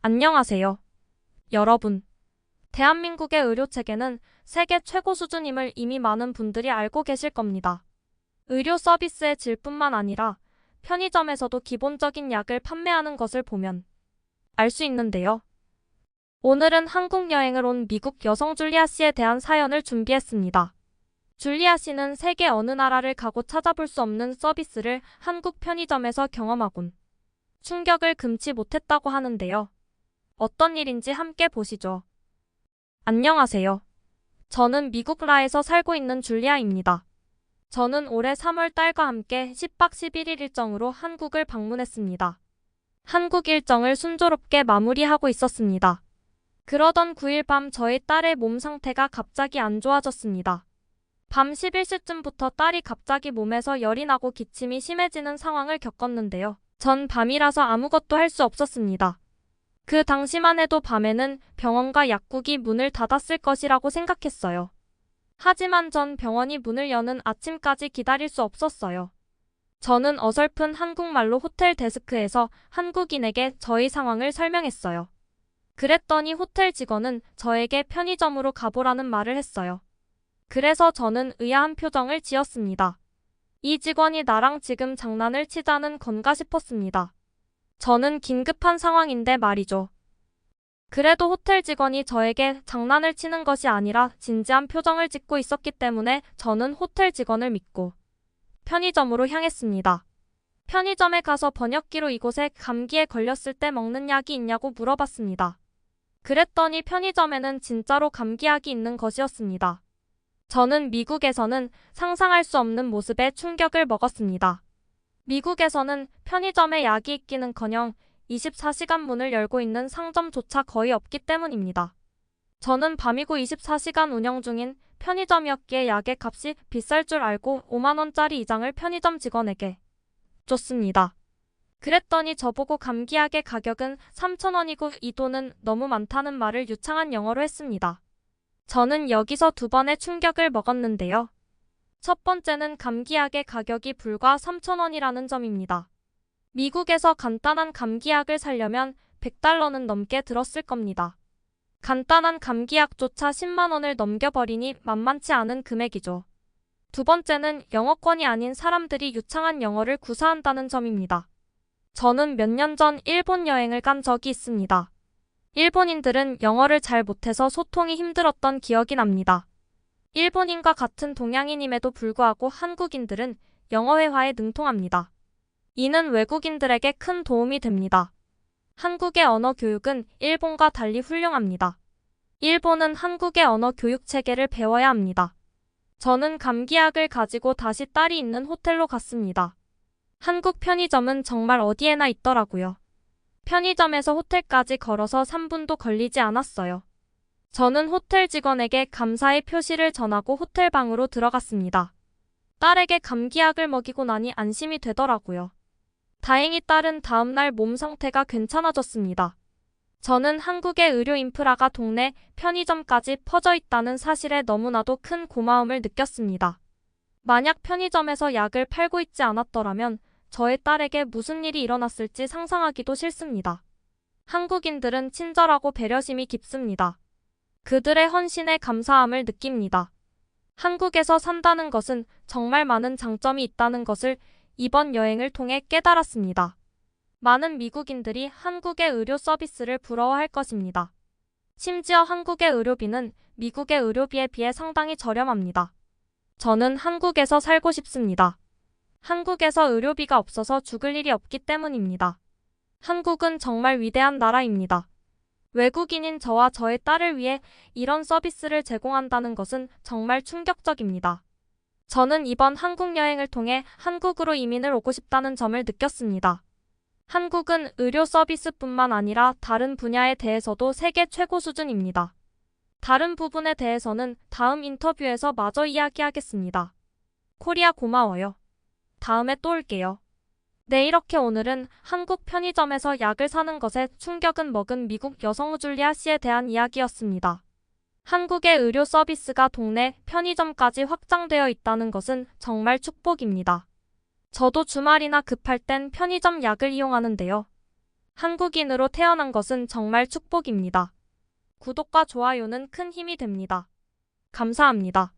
안녕하세요. 여러분. 대한민국의 의료체계는 세계 최고 수준임을 이미 많은 분들이 알고 계실 겁니다. 의료 서비스의 질뿐만 아니라 편의점에서도 기본적인 약을 판매하는 것을 보면 알 수 있는데요. 오늘은 한국 여행을 온 미국 여성 줄리아 씨에 대한 사연을 준비했습니다. 줄리아 씨는 세계 어느 나라를 가고 찾아볼 수 없는 서비스를 한국 편의점에서 경험하곤 충격을 금치 못했다고 하는데요. 어떤 일인지 함께 보시죠. 안녕하세요. 저는 미국 라에서 살고 있는 줄리아입니다. 저는 올해 3월 달과 함께 10박 11일 일정으로 한국을 방문했습니다. 한국 일정을 순조롭게 마무리하고 있었습니다. 그러던 9일 밤 저희 딸의 몸 상태가 갑자기 안 좋아졌습니다. 밤 11시쯤부터 딸이 갑자기 몸에서 열이 나고 기침이 심해지는 상황을 겪었는데요. 전 밤이라서 아무것도 할 수 없었습니다. 그 당시만 해도 밤에는 병원과 약국이 문을 닫았을 것이라고 생각했어요. 하지만 전 병원이 문을 여는 아침까지 기다릴 수 없었어요. 저는 어설픈 한국말로 호텔 데스크에서 한국인에게 저희 상황을 설명했어요. 그랬더니 호텔 직원은 저에게 편의점으로 가보라는 말을 했어요. 그래서 저는 의아한 표정을 지었습니다. 이 직원이 나랑 지금 장난을 치자는 건가 싶었습니다. 저는 긴급한 상황인데 말이죠. 그래도 호텔 직원이 저에게 장난을 치는 것이 아니라 진지한 표정을 짓고 있었기 때문에 저는 호텔 직원을 믿고 편의점으로 향했습니다. 편의점에 가서 번역기로 이곳에 감기에 걸렸을 때 먹는 약이 있냐고 물어봤습니다. 그랬더니 편의점에는 진짜로 감기약이 있는 것이었습니다. 저는 미국에서는 상상할 수 없는 모습에 충격을 먹었습니다. 미국에서는 편의점에 약이 있기는커녕 24시간 문을 열고 있는 상점조차 거의 없기 때문입니다. 저는 밤이고 24시간 운영 중인 편의점이었기에 약의 값이 비쌀 줄 알고 5만 원짜리 이장을 편의점 직원에게 줬습니다. 그랬더니 저보고 감기약의 가격은 3,000원이고 이 돈은 너무 많다는 말을 유창한 영어로 했습니다. 저는 여기서 두 번의 충격을 먹었는데요. 첫 번째는 감기약의 가격이 불과 3,000원이라는 점입니다. 미국에서 간단한 감기약을 사려면 100달러는 넘게 들었을 겁니다. 간단한 감기약조차 10만 원을 넘겨버리니 만만치 않은 금액이죠. 두 번째는 영어권이 아닌 사람들이 유창한 영어를 구사한다는 점입니다. 저는 몇 년 전 일본 여행을 간 적이 있습니다. 일본인들은 영어를 잘 못해서 소통이 힘들었던 기억이 납니다. 일본인과 같은 동양인임에도 불구하고 한국인들은 영어 회화에 능통합니다. 이는 외국인들에게 큰 도움이 됩니다. 한국의 언어 교육은 일본과 달리 훌륭합니다. 일본은 한국의 언어 교육 체계를 배워야 합니다. 저는 감기약을 가지고 다시 딸이 있는 호텔로 갔습니다. 한국 편의점은 정말 어디에나 있더라고요. 편의점에서 호텔까지 걸어서 3분도 걸리지 않았어요. 저는 호텔 직원에게 감사의 표시를 전하고 호텔 방으로 들어갔습니다. 딸에게 감기약을 먹이고 나니 안심이 되더라고요. 다행히 딸은 다음날 몸 상태가 괜찮아졌습니다. 저는 한국의 의료 인프라가 동네 편의점까지 퍼져 있다는 사실에 너무나도 큰 고마움을 느꼈습니다. 만약 편의점에서 약을 팔고 있지 않았더라면 저의 딸에게 무슨 일이 일어났을지 상상하기도 싫습니다. 한국인들은 친절하고 배려심이 깊습니다. 그들의 헌신에 감사함을 느낍니다. 한국에서 산다는 것은 정말 많은 장점이 있다는 것을 이번 여행을 통해 깨달았습니다. 많은 미국인들이 한국의 의료 서비스를 부러워할 것입니다. 심지어 한국의 의료비는 미국의 의료비에 비해 상당히 저렴합니다. 저는 한국에서 살고 싶습니다. 한국에서 의료비가 없어서 죽을 일이 없기 때문입니다. 한국은 정말 위대한 나라입니다. 외국인인 저와 저의 딸을 위해 이런 서비스를 제공한다는 것은 정말 충격적입니다. 저는 이번 한국 여행을 통해 한국으로 이민을 오고 싶다는 점을 느꼈습니다. 한국은 의료 서비스뿐만 아니라 다른 분야에 대해서도 세계 최고 수준입니다. 다른 부분에 대해서는 다음 인터뷰에서 마저 이야기하겠습니다. 코리아 고마워요. 다음에 또 올게요. 네, 이렇게 오늘은 한국 편의점에서 약을 사는 것에 충격은 먹은 미국 여성 줄리아 씨에 대한 이야기였습니다. 한국의 의료 서비스가 동네 편의점까지 확장되어 있다는 것은 정말 축복입니다. 저도 주말이나 급할 땐 편의점 약을 이용하는데요. 한국인으로 태어난 것은 정말 축복입니다. 구독과 좋아요는 큰 힘이 됩니다. 감사합니다.